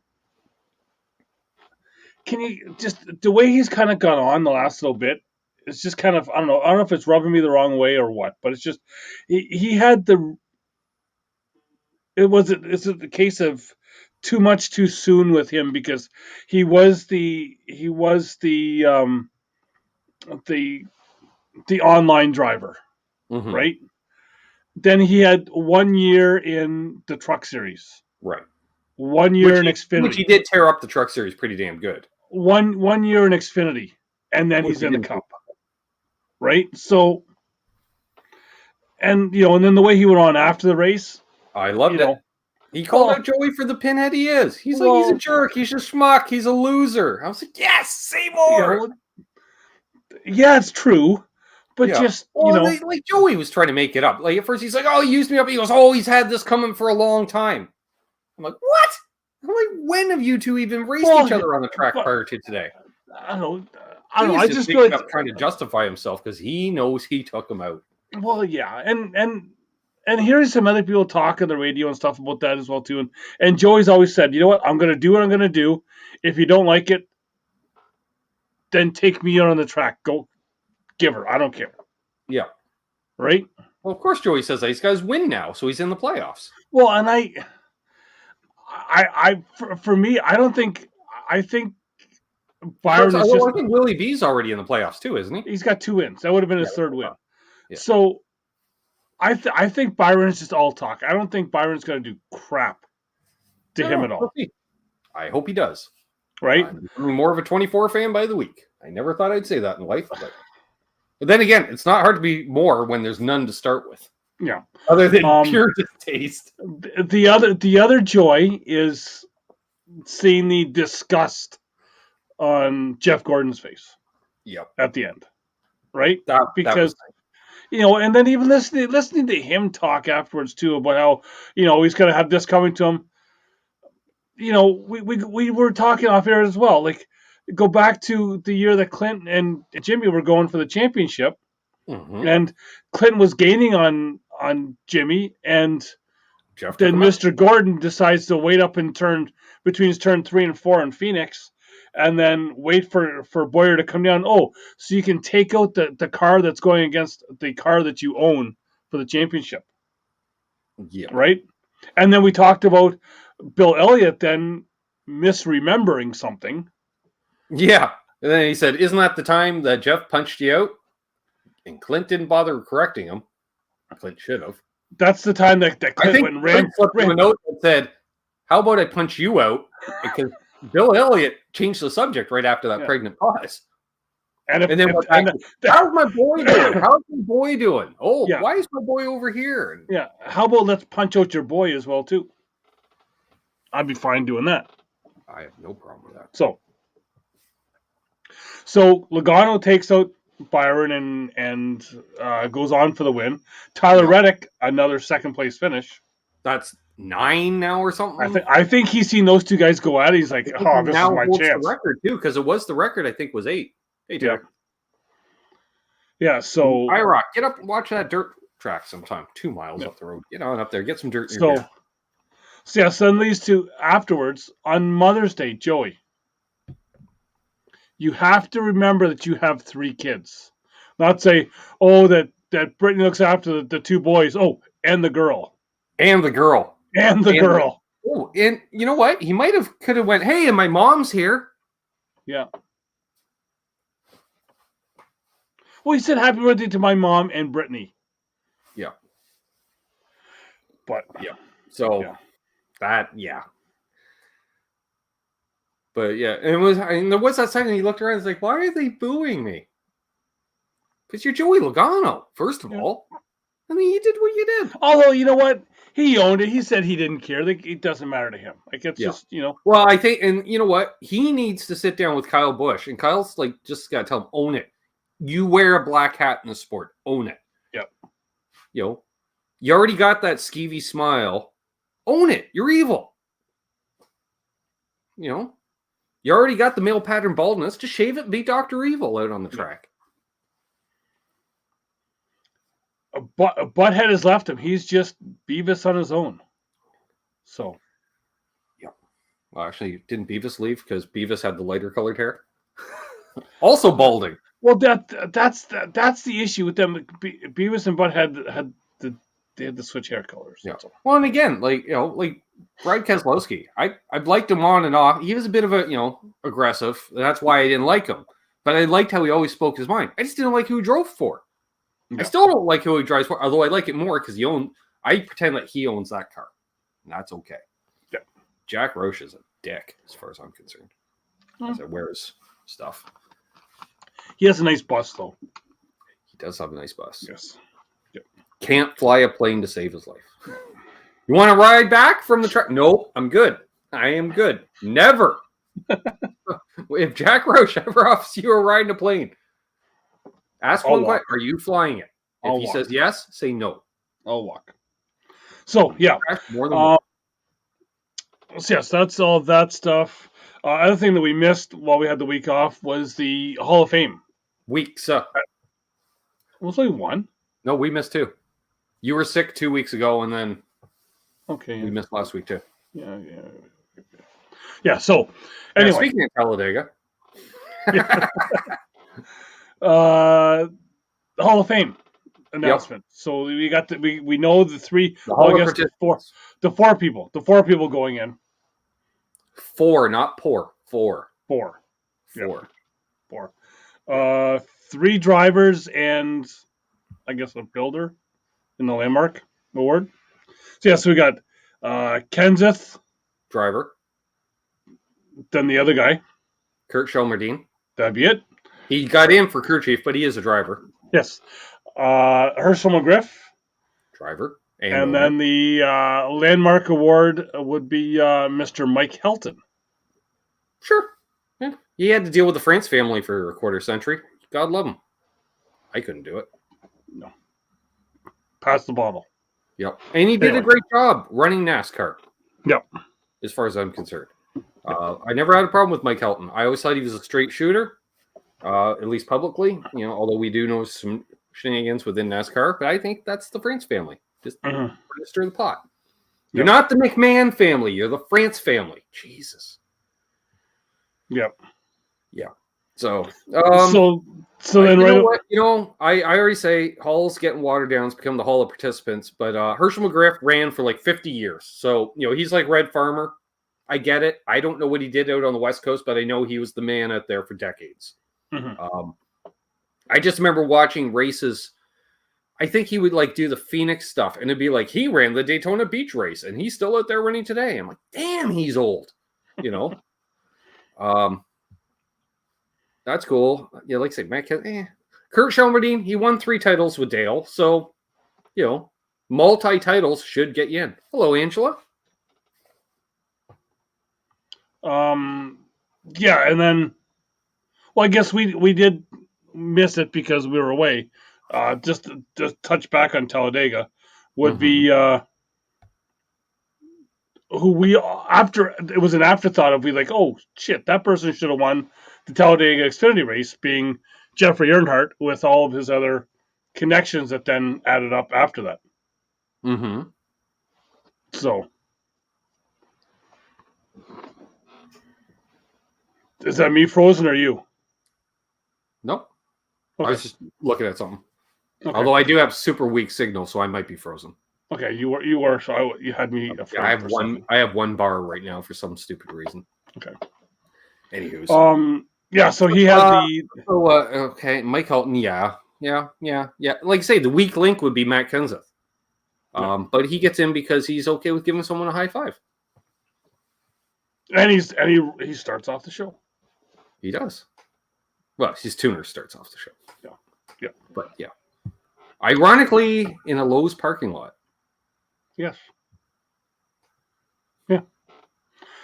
Can you just the way he's kind of gone on the last little bit? It's just kind of I don't know if it's rubbing me the wrong way or what, but it's just he had the. Is it the case of too much too soon with him because he was the online driver, right? Then he had 1 year in the Truck Series, right? 1 year in Xfinity, which he did tear up the Truck Series pretty damn good. One year in Xfinity, and then he's in the Cup, right? So, and then the way he went on after the race, I loved it. He called out Joey for the pinhead he is. He's like, he's a jerk. He's a schmuck. He's a loser. I was like, yes, say more. Yeah, it's true. But just, like Joey was trying to make it up. Like, at first he's like, oh, he used me up. He goes, oh, he's had this coming for a long time. I'm like, what? I'm like, when have you two even raced each other on the track prior to today? I don't know. I just feel like trying to justify himself because he knows he took him out. Well, yeah. And hearing some other people talk on the radio and stuff about that as well, too. And Joey's always said, you know what? I'm going to do what I'm going to do. If you don't like it, then take me out on the track. Go give her. I don't care. Yeah. Right? Well, of course Joey says that. He's got his win now, so he's in the playoffs. Well, and for me, I think Byron is just... I think Willie B's already in the playoffs, too, isn't he? He's got 2 wins. That would have been his third win. Yeah. So... I think Byron is just all talk. I don't think Byron's going to do crap to him at all. I hope he does. Right? I'm more of a 24 fan by the week. I never thought I'd say that in life. But then again, it's not hard to be more when there's none to start with. Yeah. Other than pure distaste. The other joy is seeing the disgust on Jeff Gordon's face. Yep. At the end. Right? Because... and then even listening to him talk afterwards too about how he's going to have this coming to him. We were talking off air as well. Like, go back to the year that Clint and Jimmy were going for the championship, and Clint was gaining on Jimmy, and then Mr. Gordon decides to wait up in between turn 3 and 4 in Phoenix. And then wait for Boyer to come down. Oh, so you can take out the car that's going against the car that you own for the championship. Yeah. Right? And then we talked about Bill Elliott then misremembering something. Yeah. And then he said, isn't that the time that Jeff punched you out? And Clint didn't bother correcting him. Clint should have. That's the time that Clint went and ran. Flipped him a note that said, how about I punch you out? Because Bill Elliott changed the subject right after that pregnant pause. How's my boy doing? How's my boy doing? Oh, why is my boy over here? Yeah. How about let's punch out your boy as well, too? I'd be fine doing that. I have no problem with that. So Logano takes out Byron and goes on for the win. Tyler Reddick, another second place finish. That's 9 now or something. I think he's seen those two guys go at it. He's like, oh, this is my chance. The record too, because it was the record. I think was 8. Hey, Jack. Yeah. So IROC, get up and watch that dirt track sometime. 2 miles up the road. Get on up there. Get some dirt. So then these two afterwards on Mother's Day, Joey. You have to remember that you have 3 kids. Not say, oh, that Brittany looks after the 2 boys. Oh, and the girl. And the girl. Oh, and you know what? He could have went, hey, and my mom's here. Yeah. Well, he said happy birthday to my mom and Brittany. Yeah. But But and there was that second he looked around and was like, why are they booing me? Because you're Joey Logano, first of all. I mean, you did what you did. Although, you know what? He owned it. He said he didn't care. It doesn't matter to him. Like, it's just, Well, I think, and you know what? He needs to sit down with Kyle Busch. And Kyle's like, just got to tell him, own it. You wear a black hat in the sport. Own it. Yep. You already got that skeevy smile. Own it. You're evil. You already got the male pattern baldness. Just shave it and be Dr. Evil out on the track. Butthead has left him. He's just Beavis on his own. So. Yeah. Well, actually, didn't Beavis leave because Beavis had the lighter colored hair? Also balding. Well, that's the issue with them. Beavis and Butthead had to switch hair colors. Yeah. Well, and again, like Brad Keselowski, I've liked him on and off. He was a bit of a aggressive. That's why I didn't like him. But I liked how he always spoke his mind. I just didn't like who he drove for. Yeah. I still don't like who he drives for, although I like it more because I pretend that he owns that car. And that's okay. Yeah. Jack Roche is a dick, as far as I'm concerned. As it wears stuff. He has a nice bus, though. He does have a nice bus. Yes. Yep. Can't fly a plane to save his life. You want to ride back from the track? No, I'm good. I am good. Never. If Jack Roche ever offers you a ride in a plane, ask one question. Are you flying it? If he says yes, say no. I'll walk. So, yeah. More than one. So yes, that's all that stuff. Other thing that we missed while we had the week off was the Hall of Fame. Weeks. Was only one? No, we missed two. You were sick 2 weeks ago, and then we missed last week too. Yeah. So anyway, speaking of Talladega, the Hall of Fame announcement. Yep. So we got we know the three. The four people going in. Four, not poor. Four. Yep. Four. 3 drivers and I guess a builder in the Landmark Award. So we got Kenseth, driver. Then the other guy, Kurt Shelmerdine. That'd be it. He got in for crew chief, but he is a driver. Yes. Herschel Mcgrath, driver. And then the Landmark Award would be Mr. Mike Helton. Sure. Yeah. He had to deal with the France family for a quarter century. God love him. I couldn't do it. No. Pass the bottle. Yep. And he did a great job running NASCAR. Yep. As far as I'm concerned. I never had a problem with Mike Helton. I always thought he was a straight shooter, at least publicly. Although we do know some shenanigans within NASCAR, but I think that's the France family. Just stir the pot. You're not the McMahon family. You're the France family. Jesus. Yep. Yeah. So. So then, you know what? I already say Hall's getting watered down. It's become the Hall of Participants. But Herschel Mcgrath ran for like 50 years. So he's like Red Farmer. I get it. I don't know what he did out on the West Coast, but I know he was the man out there for decades. Mm-hmm. I just remember watching races. I think he would do the Phoenix stuff, and it'd be like he ran the Daytona Beach race, and he's still out there running today. I'm like, damn, he's old. That's cool. Yeah, like I say, Matt Kurt Shelmerdine, he won 3 titles with Dale, so multi-titles should get you in. Hello, Angela. Yeah, and then, I guess we did miss it because we were away. Just to touch back on Talladega would be who we after it was an afterthought of oh shit, that person should have won the Talladega Xfinity race, being Jeffrey Earnhardt with all of his other connections that then added up after that. Mm-hmm. So. Is that me frozen or you? Nope. Okay. I was just looking at something. Okay. Although I do have super weak signal, so I might be frozen. Okay, you were. So you had me. I have one. I have one bar right now for some stupid reason. Okay. Anywho. Yeah. So he had the. Okay, Mike Helton. Yeah. Like I say, the weak link would be Matt Kenseth. But he gets in because he's okay with giving someone a high five. And he starts off the show. He does. Well, his tuner starts off the show. Yeah. But yeah. Ironically, in a Lowe's parking lot. Yes. Yeah.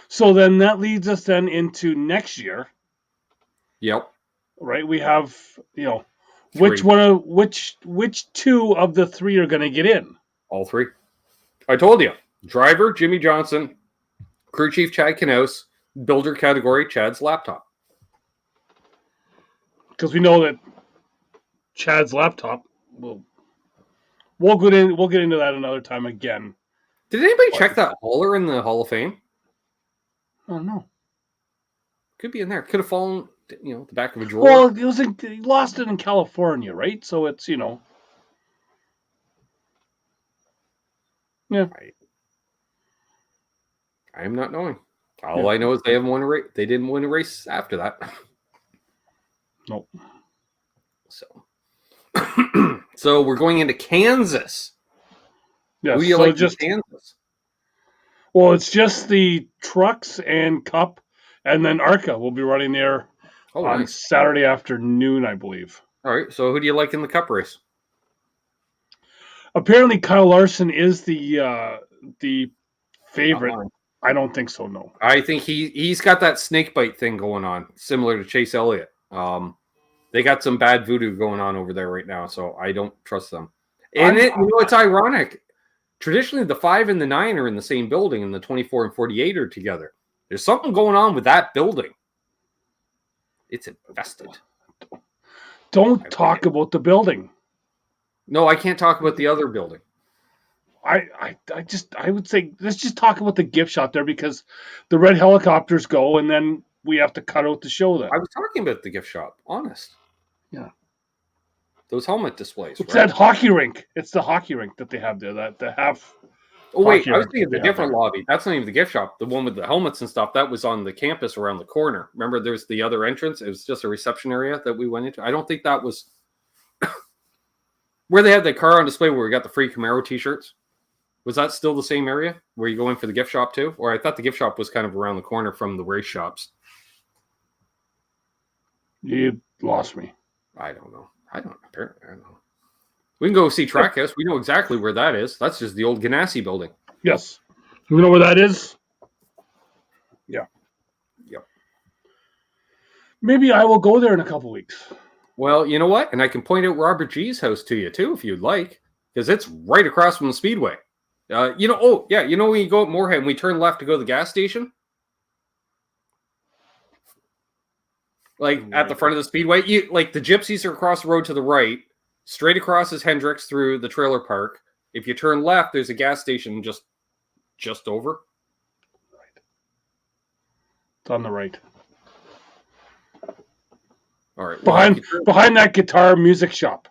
So then that leads us then into next year. Yep. Right? We have, Which two of the three are going to get in? All three. I told you. Driver, Jimmy Johnson. Crew chief, Chad Knaus. Builder category, Chad's laptop. Because we know that Chad's laptop we'll get into that another time again. Did anybody check that hauler in the Hall of Fame? I don't know. Could be in there. Could have fallen, the back of a drawer. Well, he lost it in California, right? So it's, Yeah. I am not knowing. All I know is they haven't won a race. They didn't win a race after that. Nope. So we're going into Kansas. Yeah. Who do you like in Kansas? Well, it's just the trucks and Cup, and then ARCA will be running there on Saturday afternoon, I believe. All right. So who do you like in the Cup race? Apparently, Kyle Larson is the favorite. I don't think so. No. I think he's got that snake bite thing going on, similar to Chase Elliott. They got some bad voodoo going on over there right now, so I don't trust them. And it's ironic. Traditionally, the 5 and the 9 are in the same building, and the 24 and 48 are together. There's something going on with that building. It's infested. Don't talk about the building. No, I can't talk about the other building. I would say let's just talk about the gift shop there, because the red helicopters go, and then we have to cut out the show then. I was talking about the gift shop, honest. Yeah. Those helmet displays. It's that hockey rink. It's the hockey rink that they have there. That the half. Oh wait, I was thinking of a different lobby. That's not even the gift shop. The one with the helmets and stuff, that was on the campus around the corner. Remember, there's the other entrance. It was just a reception area that we went into. I don't think that was where they had the car on display where we got the free Camaro t-shirts. Was that still the same area where you go in for the gift shop too? Or I thought the gift shop was kind of around the corner from the race shops. You lost me. I don't know. Apparently, I don't know. We can go see Trackhouse. We know exactly where that is. That's just the old Ganassi building. Yes. You know where that is? Yeah. Yep. Maybe I will go there in a couple weeks. Well, you know what? And I can point out Robert G's house to you too, if you'd like, because it's right across from the Speedway. When you go up Moorhead and we turn left to go to the gas station? At the front of the Speedway, the Gypsies are across the road to the right. Straight across is Hendricks through the trailer park. If you turn left, there's a gas station just over. Right. It's on the right. All right. Behind that guitar music shop.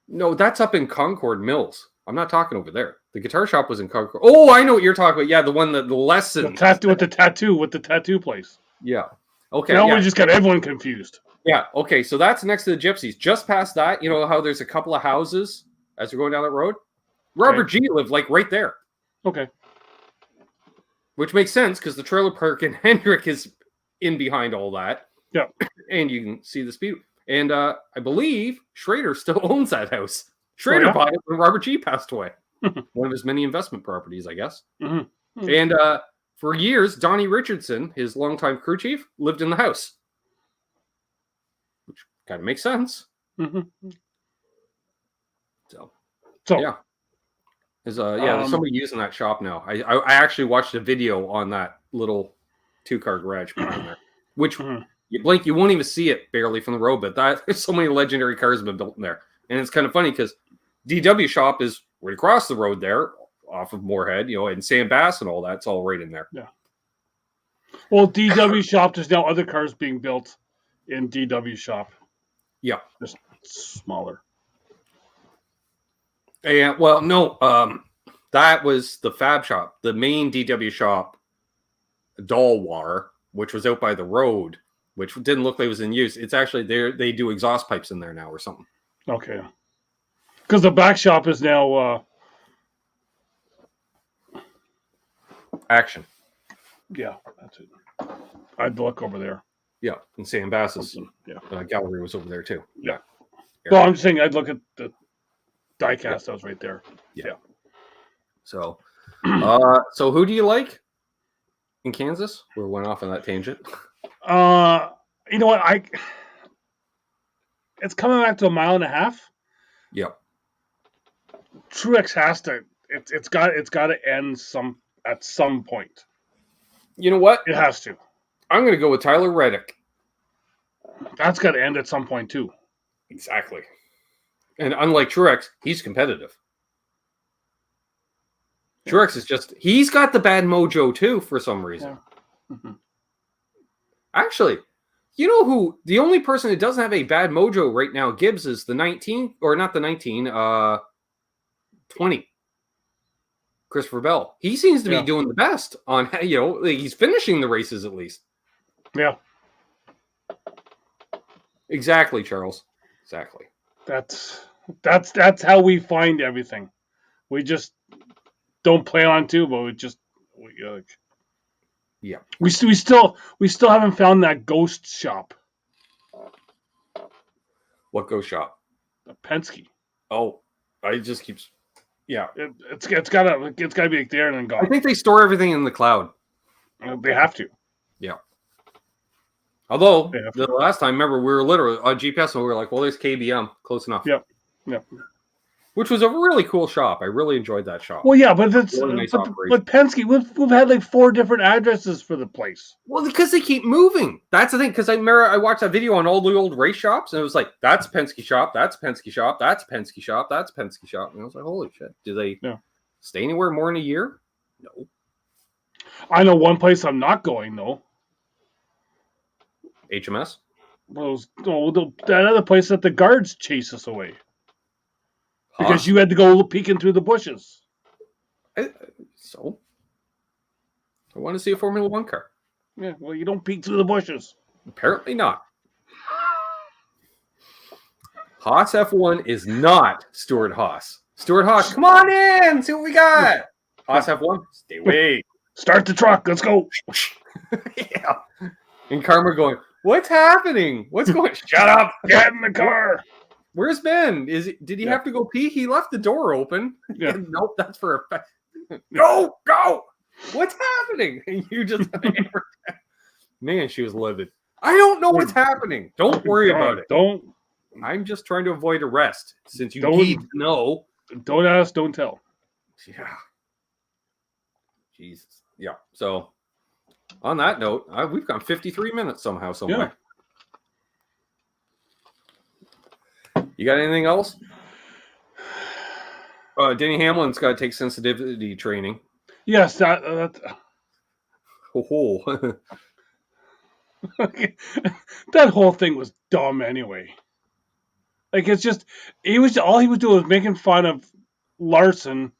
No, that's up in Concord Mills. I'm not talking over there. The guitar shop was in Concord. Oh, I know what you're talking about. Yeah, the one that the lesson. With the tattoo place. Yeah. Okay. Now we just got everyone confused. Yeah. Okay. So that's next to the Gypsies. Just past that, you know how there's a couple of houses as you're going down that road? Robert G lived right there. Okay. Which makes sense because the trailer park in Hendrick is in behind all that. Yeah. And you can see the speed. And I believe Schrader still owns that house. Schrader bought it when Robert G passed away. One of his many investment properties, I guess. Mm-hmm. And for years, Donnie Richardson, his longtime crew chief, lived in the house. Which kind of makes sense. Mm-hmm. So yeah. There's somebody using that shop now. I actually watched a video on that little 2-car garage behind there. Which you blink, you won't even see it barely from the road, but there's so many legendary cars have been built in there. And it's kind of funny because DW shop is right across the road there off of Moorhead, and Sam Bass and all that. It's all right in there. Yeah. Well, DW shop, there's now other cars being built in DW shop. Yeah. Just smaller. Yeah. Well, no, that was the Fab shop. The main DW shop, Dalwar, which was out by the road, which didn't look like it was in use. It's actually they do exhaust pipes in there now or something. Okay. Because the back shop is now Action. Yeah, that's it. I'd look over there. Yeah, and Sam Bass's gallery was over there too. Yeah. Well, I'm just saying I'd look at the diecast that was right there. Yeah. So, so who do you like in Kansas? We went off on that tangent. You know what? it's coming back to a mile and a half. Yep. Truex has to. It's got to end at some point. You know what? It has to. I'm going to go with Tyler Reddick. That's got to end at some point too. Exactly. And unlike Truex, he's competitive. Yeah. Truex is he's got the bad mojo too for some reason. Yeah. Mm-hmm. Actually, you know who, the only person that doesn't have a bad mojo right now, Gibbs, is the 19, or not the 19, 20. Christopher Bell. He seems to be doing the best on, he's finishing the races at least. Yeah. Exactly, Charles. Exactly. That's how we find everything. We just don't plan on to, but we still haven't found that ghost shop. What ghost shop? Penske. Oh, I just keeps. Yeah, it's gotta be there and then gone. I think they store everything in the cloud. They have to. Yeah. Although the last time, remember, we were literally on GPS and we were like, "Well, there's KBM, close enough." Yep. Which was a really cool shop. I really enjoyed that shop. Well, yeah, but it's really nice but Penske, we've had like 4 different addresses for the place. Well, because they keep moving. That's the thing. Because I remember I watched that video on all the old race shops, and it was like, "That's Penske shop. That's Penske shop. That's Penske shop. That's Penske shop." And I was like, "Holy shit! Do they stay anywhere more than a year?" No. I know one place I'm not going though. HMS. That other place that the guards chase us away. Because you had to go peeking through the bushes. So? I want to see a Formula 1 car. Yeah, well, you don't peek through the bushes. Apparently not. Haas F1 is not Stuart Haas. Stuart Haas, come on in, see what we got. Haas F1, stay away. Start the truck, let's go. Yeah. And Karma going, what's happening? What's going on? Shut up. Get in the car. Where's Ben? Did he have to go pee? He left the door open. Yeah. Nope, that's for a fact. Go! What's happening? And you just man, she was livid. I don't know what's happening. Don't worry about it. I'm just trying to avoid arrest since you need to know. Don't ask, don't tell. Yeah. Jesus. Yeah. So on that note, we've gone 53 minutes somehow, some way. You got anything else? Denny Hamlin's got to take sensitivity training. Yes, that that whole thing was dumb anyway. Like, it's just all he was doing was making fun of Larson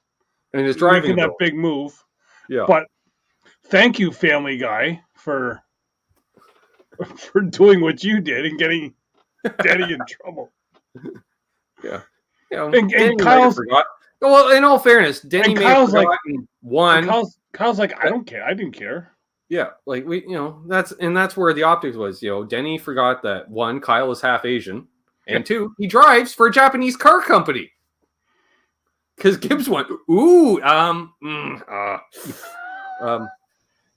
and his driving that big move. Yeah. But thank you, Family Guy, for doing what you did and getting Denny in trouble. Yeah. And Kyle's forgot. Well, in all fairness, Denny may have forgotten one. Kyle's like, I don't care. I didn't care. Yeah, like that's where the optics was. Denny forgot that one, Kyle is half Asian, and two, he drives for a Japanese car company. Because Gibbs went, ooh,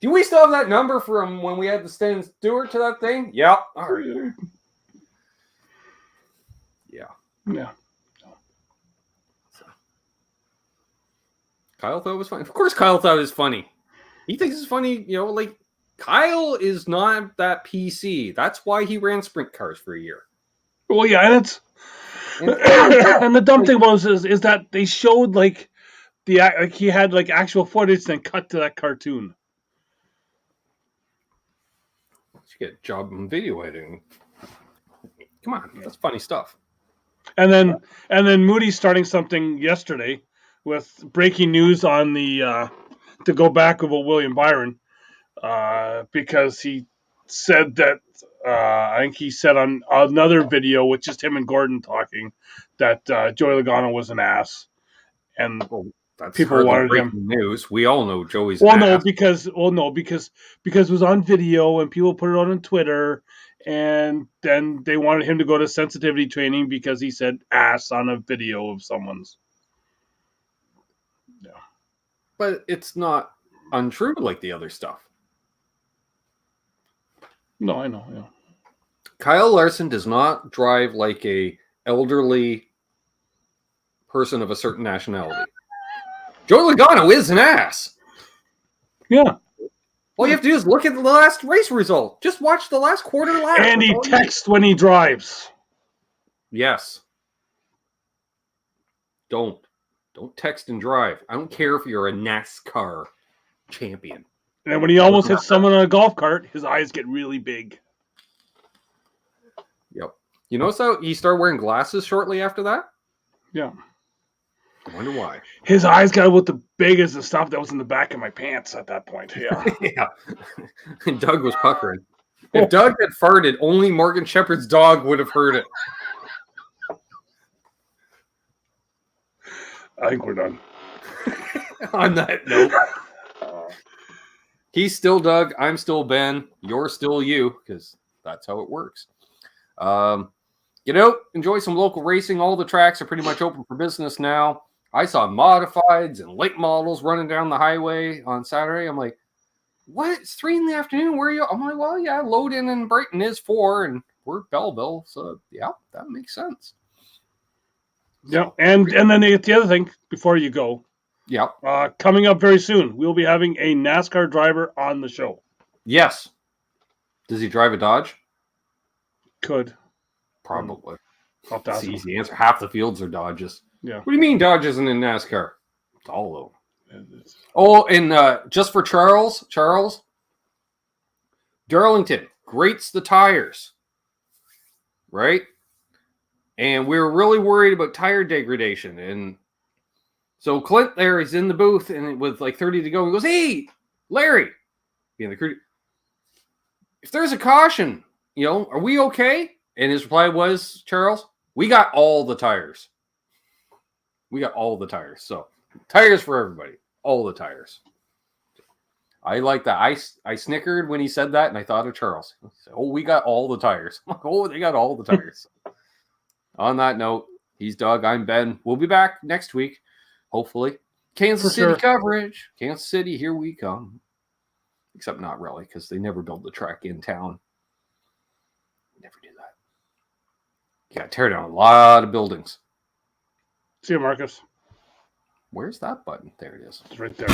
do we still have that number from when we had to send Stewart to that thing? Yeah. All right. Yeah. So. Kyle thought it was funny. Of course, Kyle thought it was funny. He thinks it's funny, like Kyle is not that PC. That's why he ran sprint cars for a year. Well, yeah, and the dumb thing is that they showed he had actual footage then cut to that cartoon. You get a job in video editing. Come on, that's funny stuff. And then Moody's starting something yesterday with breaking news on the to go back about William Byron because he said that I think he said on another video with just him and Gordon talking that Joey Logano was an ass, and that's people wanted him news. We all know Joey's. Because it was on video and people put it on Twitter. And then they wanted him to go to sensitivity training because he said ass on a video of someone's. Yeah. But it's not untrue like the other stuff. No, I know. Yeah. Kyle Larson does not drive like a elderly person of a certain nationality. Joey Logano is an ass. Yeah. All you have to do is look at the last race result. Just watch the last quarter lap. And he texts when he drives. Yes. Don't text and drive. I don't care if you're a NASCAR champion. And when he almost hits someone on a golf cart, his eyes get really big. Yep. You notice how he started wearing glasses shortly after that? Yeah. I wonder why. His eyes got about the big as the stuff that was in the back of my pants at that point. Yeah. Yeah. And Doug was puckering. If Doug had farted, only Morgan Shepherd's dog would have heard it. I think we're done. On that note. He's still Doug. I'm still Ben. You're still you, because that's how it works. Enjoy some local racing. All the tracks are pretty much open for business now. I saw modifieds and late models running down the highway on Saturday. I'm like, what? It's 3 p.m. Where are you? I'm like, well, yeah, Loden and Brighton is 4, and we're Belleville. So, yeah, that makes sense. Yeah, and then the other thing before you go. Yeah. Coming up very soon, we'll be having a NASCAR driver on the show. Yes. Does he drive a Dodge? Could. Probably. That's the easy answer. Half the fields are Dodges. Yeah. What do you mean Dodge isn't in NASCAR? It's all of them. Oh, and just for Charles, Darlington grates the tires, right? And we were really worried about tire degradation. And so Clint there is in the booth, and with like 30 to go, he goes, "Hey, Larry," being the crew, "if there's a caution, are we okay?" And his reply was, "Charles, we got all the tires. We got all the tires. So tires for everybody, all the tires." I like that. I snickered when he said that, and I thought of Charles. Said, "Oh, we got all the tires." I'm like, "Oh, they got all the tires." On that note, he's Doug. I'm Ben. We'll be back next week, hopefully. Kansas City coverage. Kansas City, here we come. Except not really, because they never build the track in town. Never do that. You got to tear down a lot of buildings. See you, Marcus. Where's that button? There it is. It's right there.